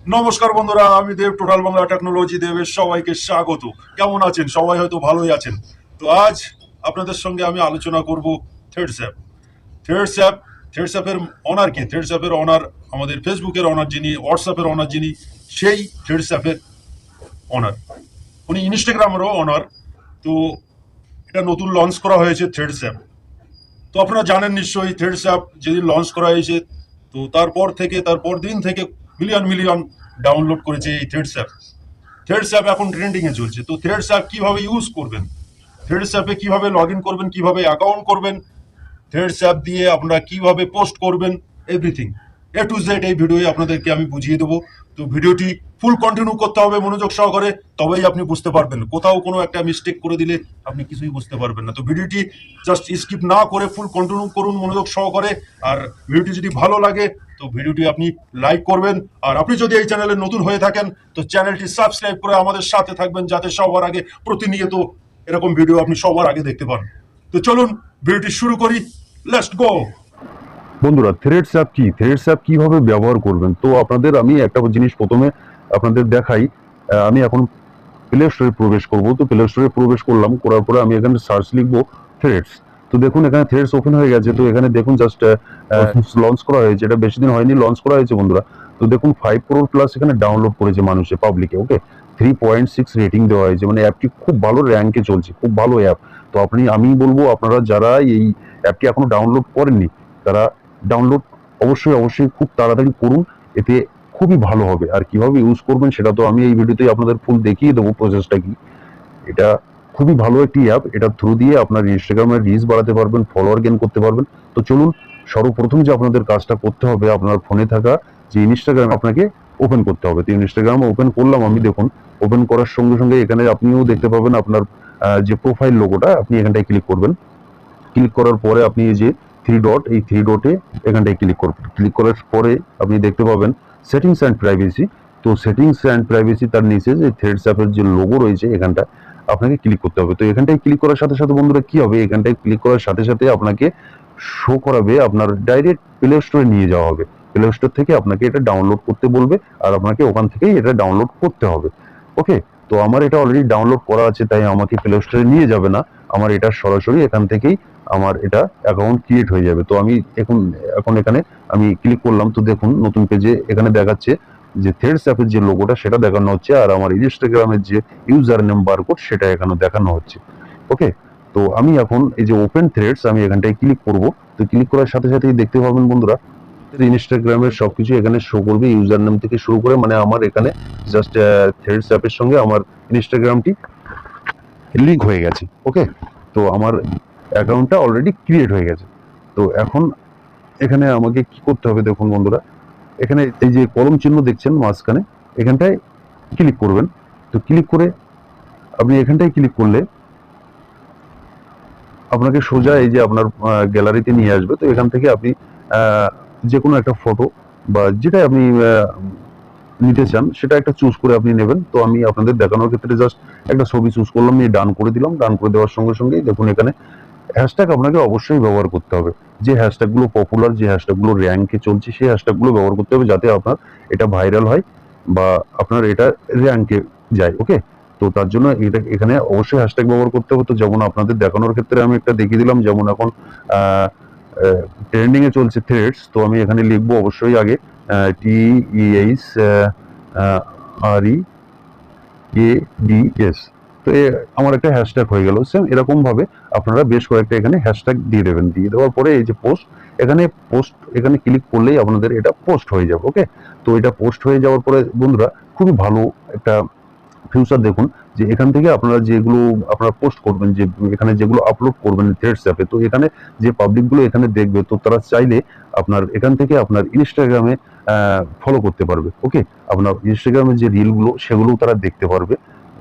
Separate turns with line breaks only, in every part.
নমস্কার বন্ধুরা, আমি দেব, টোটাল বাংলা টেকনোলজি দেবের সবাইকে স্বাগত। কেমন আছেন? সবাই হয়তো ভালোই আছেন। তো আজ আপনাদের সঙ্গে আমি আলোচনা করব threads app. Threads app threads অ্যাপের অনার কে? থ্রেডস অ্যাপের অনার আমাদের ফেসবুকের অনার যিনি, হোয়াটসঅ্যাপের অনার যিনি, সেই থ্রেডস অ্যাপের অনার উনি ইনস্টাগ্রামেরও অনার। তো এটা নতুন লঞ্চ করা হয়েছে থ্রেডস অ্যাপ। তো আপনারা জানেন নিশ্চয়ই, থ্রেডস অ্যাপ যেদিন লঞ্চ করা হয়েছে, তো তারপর দিন থেকে মিলিয়ন মিলিয়ন ডাউনলোড করেছে এই থ্রেডস অ্যাপ। থ্রেডস অ্যাপ এখন ট্রেন্ডিং এ চলছে। তো থ্রেডস অ্যাপ কিভাবে ইউজ করবেন, থ্রেডস অ্যাপে কিভাবে লগ ইন করবেন, কিভাবে অ্যাকাউন্ট করবেন, থ্রেডস অ্যাপ দিয়ে আপনারা কিভাবে পোস্ট করবেন, এভরিথিং এ টু জেড এই ভিডিওয়ে আপনাদেরকে আমি বুঝিয়ে দেবো। তো ভিডিওটি ফুল কন্টিনিউ করতে হবে মনোযোগ সহকারে, তবেই আপনি বুঝতে পারবেন। কোথাও কোনো একটা মিস্টেক করে দিলে আপনি কিছুই বুঝতে পারবেন না। তো ভিডিওটি জাস্ট স্কিপ না করে ফুল কন্টিনিউ করুন মনোযোগ সহকারে। আর ভিডিওটি যদি ভালো লাগে তো ভিডিওটি আপনি লাইক করবেন। আর আপনি যদি এই চ্যানেলে নতুন হয়ে থাকেন তো চ্যানেলটি সাবস্ক্রাইব করে আমাদের সাথে থাকবেন, যাতে সবার আগে প্রতিনিয়ত এরকম ভিডিও আপনি সবার আগে দেখতে পান। তো চলুন ভিডিওটি শুরু করি। Let's go.
বন্ধুরা, থ্রেডস অ্যাপ কি, থ্রেডস অ্যাপ কিভাবে ব্যবহার করবেন, তো আপনাদের আমি একটা জিনিস প্রথমে আপনাদের দেখাই। আমি এখন প্লে স্টোরে প্রবেশ করব। তো প্লে স্টোরে প্রবেশ করার পরে আমি এখানে সার্চ লিখবো থ্রেডস। তো দেখুন এখানে থ্রেডস ওপেন হয়ে গেছে। তো এখানে দেখুন জাস্ট লঞ্চ করা হয়েছে, এটা বেশি দিন হয়নি, লঞ্চ করা হয়েছে বন্ধুরা। তো দেখুন 5 crore প্লাস এখানে ডাউনলোড করেছে মানুষে, পাবলিকে। ওকে, 3.6 রেটিং দেওয়া হয়েছে, মানে অ্যাপটি খুব ভালো র্যাঙ্কে চলছে, খুব ভালো অ্যাপ। তো আমি বলবো আপনারা যারা এই অ্যাপটি এখনো ডাউনলোড করেননি তারা ডাউনলোড অবশ্যই অবশ্যই খুব তাড়াতাড়ি করুন। এতে খুবই ভালো হবে। আর কিভাবে ইউজ করবেন সেটা তো আমি এই ভিডিওতে আপনাদের ফুল দেখিয়ে দেবো, প্রসেসটা কি। এটা খুবই ভালো একটি অ্যাপ, এটা থ্রু দিয়ে আপনার ইনস্টাগ্রামের রিচ বাড়াতে পারবেন, ফলোয়ার গেইন করতে পারবেন। তো চলুন, সর্বপ্রথম যে আপনাদের কাজটা করতে হবে, আপনার ফোনে থাকা যে ইনস্টাগ্রাম আপনাকে ওপেন করতে হবে। তো ইনস্টাগ্রাম ওপেন করলাম আমি। দেখুন ওপেন করার সঙ্গে সঙ্গে এখানে আপনিও দেখতে পাবেন আপনার যে প্রোফাইল লোগোটা, আপনি এখানটায় ক্লিক করবেন। ক্লিক করার পরে আপনি এই যে থ্রি ডটে এখানটায় ক্লিক করবেন। ক্লিক করার পরে আপনি দেখতে পাবেন সেটিংস অ্যান্ড প্রাইভেসি। তো সেটিংস অ্যান্ড প্রাইভেসি তার নিচে যে থ্রেডস অ্যাপের যে লোগো রয়েছে এখানটা আপনাকে ক্লিক করতে হবে। তো এখানটায় ক্লিক করার সাথে সাথে বন্ধুরা কি হবে, এখানটায় ক্লিক করার সাথে সাথে আপনাকে শো করাবে, আপনার ডাইরেক্ট প্লে স্টোরে নিয়ে যাওয়া হবে। প্লে স্টোর থেকে আপনাকে এটা ডাউনলোড করতে বলবে, আর আপনাকে ওখান থেকেই এটা ডাউনলোড করতে হবে। ওকে, তো আমার এটা অলরেডি ডাউনলোড করা আছে, তাই আমাকে প্লে স্টোরে নিয়ে যাবে না, আমার এটা সরাসরি এখান থেকেই আমার এটা অ্যাকাউন্ট ক্রিয়েট হয়ে যাবে। তো আমি এখন এখন এখানে আমি ক্লিক করলাম। তো দেখুন নতুন পেজে এখানে দেখাচ্ছে যে থ্রেডস অ্যাপের যে লোগোটা সেটা দেখানো হচ্ছে, আর আমার ইনস্টাগ্রামের যে ইউজার নেম বারকোড সেটা এখানে দেখানো হচ্ছে। ওকে, তো আমি এখন এই যে ওপেন থ্রেডস আমি এখানটায় ক্লিক করব। তো ক্লিক করার সাথে সাথেই দেখতে পাবেন বন্ধুরা ইনস্টাগ্রামের সবকিছু এখানে শো করবে, ইউজার নেম থেকে শুরু করে, মানে আমার এখানে জাস্ট থ্রেডস অ্যাপের সঙ্গে আমার ইনস্টাগ্রামটি লিঙ্ক হয়ে গেছে। ওকে, তো আমার অ্যাকাউন্টটা অলরেডি ক্রিয়েট হয়ে গেছে। তো এখন এখানে আমাকে কি করতে হবে দেখুন বন্ধুরা, এখানে এই যে কলম চিহ্ন দেখছেন মাঝখানে, এখানটায় ক্লিক করবেন। তো ক্লিক করে আপনি এখানটায় ক্লিক করলে আপনাকে সোজা এই যে আপনার গ্যালারিতে নিয়ে আসবে। তো এখান থেকে আপনি যে কোনো একটা ফটো বা যেটা আপনি নিতে চান সেটা একটা চুজ করে আপনি নেবেন। তো আমি আপনাদের দেখানোর ক্ষেত্রে জাস্ট একটা ছবি চুজ করলাম, নিয়ে ডান করে দিলাম। ডান করে দেওয়ার সঙ্গে সঙ্গেই দেখুন এখানে হ্যাশট্যাগ আপনাকে অবশ্যই ব্যবহার করতে হবে। যে হ্যাশট্যাগুলো পপুলার, যে হ্যাশট্যাগুলো র্যাঙ্কে চলছে, সেই হ্যাশট্যাগুলো ব্যবহার করতে হবে, যাতে আপনার এটা ভাইরাল হয় বা আপনার এটা র্যাঙ্কে যায়। ওকে, তো তার জন্য এটা এখানে অবশ্যই হ্যাশট্যাগ ব্যবহার করতে হবে। তো যেমন আপনাদের দেখানোর ক্ষেত্রে আমি একটা দেখিয়ে দিলাম, যেমন এখন ট্রেন্ডিং এ চলছে থ্রেডস। তো আমি এখানে লিখবো অবশ্যই আগে TEH READS। তো আমার একটা হ্যাশট্যাগ হয়ে গেল। সেম এরকম ভাবে আপনারা বেশ কয়েকটা এখানে হ্যাশট্যাগ দিয়ে দেবেন। দিয়ে দেওয়ার পরে এই যে পোস্ট এখানে ক্লিক করলেই আপনাদের এটা পোস্ট হয়ে যাবে। ওকে, তো এটা পোস্ট হয়ে যাওয়ার পরে বন্ধুরা খুবই ভালো একটা ফিউচার দেখুন, যে এখান থেকে আপনারা যেগুলো আপনারা পোস্ট করবেন, যে এখানে যেগুলো আপলোড করবেন থ্রেডস অ্যাপে, তো এখানে যে পাবলিক গুলো এখানে দেখবে, তো তারা চাইলে আপনার এখান থেকে আপনার ইনস্টাগ্রামে ফলো করতে পারবে। ওকে, আপনার ইনস্টাগ্রামের যে রিল গুলো সেগুলো তারা দেখতে পারবে।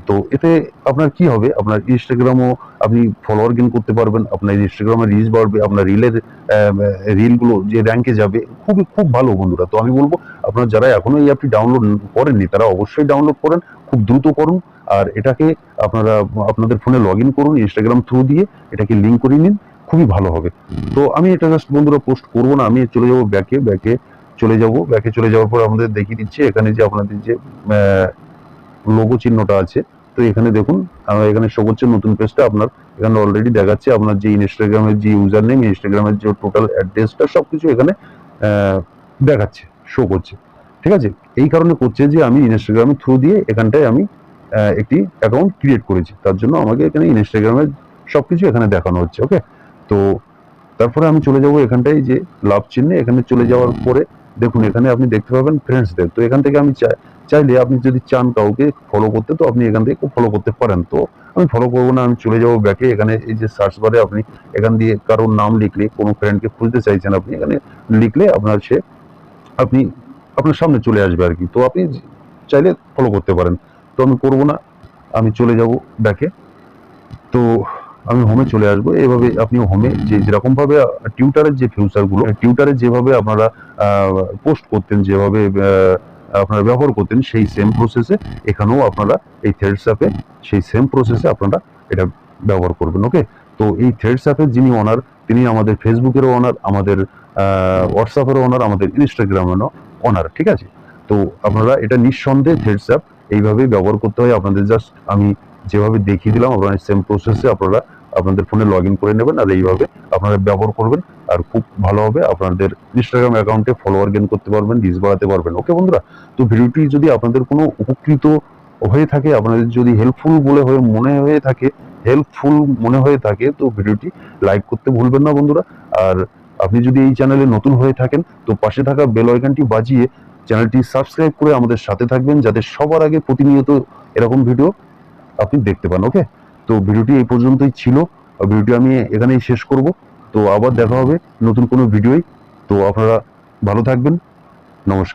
তো এতে আপনার কি হবে, আপনার ইনস্টাগ্রামও আপনি ফলোয়ার গেইন করতে পারবেন, আপনার ইনস্টাগ্রামের রিচ বাড়বে, আপনার রিল গুলো যে র্যাঙ্কে যাবে। খুব ভালো বন্ধুরা। তো আমি বলবো আপনারা যারা এখনো এই অ্যাপটি ডাউনলোড করেননি তারা অবশ্যই ডাউনলোড করেন, খুব দ্রুত করুন। আর এটাকে আপনারা আপনাদের ফোনে লগ ইন করুন, ইনস্টাগ্রাম থ্রু দিয়ে এটাকে লিঙ্ক করে নিন, খুবই ভালো হবে। তো আমি এটা জাস্ট বন্ধুরা পোস্ট করবো না, আমি চলে যাবো ব্যাকে চলে যাব। ব্যাকে চলে যাওয়ার পর আমাদের দেখিয়ে দিচ্ছে এখানে যে আপনাদের যে লোগো চিহ্নটা আছে। তো এখানে দেখুন এখানে শো করছে নতুন পেজটা আপনার এখানে অলরেডি দেখাচ্ছে আপনার যে ইনস্টাগ্রামের যে ইউজার নেম, ইনস্টাগ্রামের যে টোটাল অ্যাড্রেসটা সবকিছু এখানে দেখাচ্ছে, শো করছে। ঠিক আছে, এই কারণে করছে যে আমি ইনস্টাগ্রামের থ্রু দিয়ে এখানটায় আমি একটি অ্যাকাউন্ট ক্রিয়েট করেছি, তার জন্য আমাকে এখানে ইনস্টাগ্রামের সবকিছু এখানে দেখানো হচ্ছে। ওকে, তো তারপরে আমি চলে যাব এখানটায় যে লাভ চিহ্নে, এখানে চলে যাওয়ার পরে দেখুন এখানে আপনি দেখতে পাবেন ফ্রেন্ডসদের। তো এখান থেকে আমি চাইলে আপনি যদি চান কাউকে ফলো করতে, তো আপনি এখান থেকে ফলো করতে পারেন। তো আমি ফলো করবো না, আমি চলে যাবো ব্যাকে। এখানে এই যে সার্চ বারে আপনি এখান দিয়ে কারোর নাম লিখলে, কোনো ফ্রেন্ডকে খুঁজতে চাইছেন আপনি, এখানে লিখলে আপনি আপনার সামনে চলে আসবে আর কি। তো আপনি চাইলে ফলো করতে পারেন। তো আমি করবো না, আমি চলে যাব ব্যাকে। তো আমি হোমে চলে আসবো। এভাবে আপনি হোমে যেরকম ভাবে টিউটারের যে ফিউচার গুলো, টিউটারে যেভাবে আপনারা পোস্ট করতেন, যেভাবে আপনারা ব্যবহার করতেন, সেই সেম প্রসেসে এখানেও আপনারা এই থ্রেডস অ্যাপে সেই সেম প্রসেসে আপনারা এটা ব্যবহার করবেন। ওকে, তো এই থ্রেডস অ্যাপের যিনি ওনার, তিনি আমাদের ফেসবুকেরও ওনার, আমাদের হোয়াটসঅ্যাপেরও ওনার, আমাদের ইনস্টাগ্রামেরও ওনার। ঠিক আছে, তো আপনারা এটা নিঃসন্দেহে থ্রেডস অ্যাপ এইভাবেই ব্যবহার করতে হয়। আপনাদের জাস্ট আমি যেভাবে দেখিয়ে দিলাম, আপনারা সেম প্রসেসে আপনারা আপনাদের ফোনে লগ ইন করে নেবেন, আর এইভাবে আপনারা ব্যবহার করবেন, আর খুব ভালো হবে। আপনাদের ইনস্টাগ্রাম অ্যাকাউন্টে ফলোয়ার গেইন করতে পারবেন, রিচ বাড়াতে পারবেন। ওকে বন্ধুরা, তো ভিডিওটি যদি আপনাদের কোনো উপকৃত হয়ে থাকে, আপনাদের যদি হেল্পফুল মনে হয়ে থাকে, তো ভিডিওটি লাইক করতে ভুলবেন না বন্ধুরা। আর আপনি যদি এই চ্যানেলে নতুন হয়ে থাকেন, তো পাশে থাকা বেল আইকনটি বাজিয়ে চ্যানেলটি সাবস্ক্রাইব করে আমাদের সাথে থাকবেন, যাতে সবার আগে প্রতিনিয়ত এরকম ভিডিও আপনি দেখতে পান। ওকে, তো ভিডিওটি এই পর্যন্তই ছিল। ভিডিওটি আমি এখানেই শেষ করব। তো আবার দেখা হবে নতুন কোনো ভিডিওই। তো আপনারা ভালো থাকবেন। নমস্কার।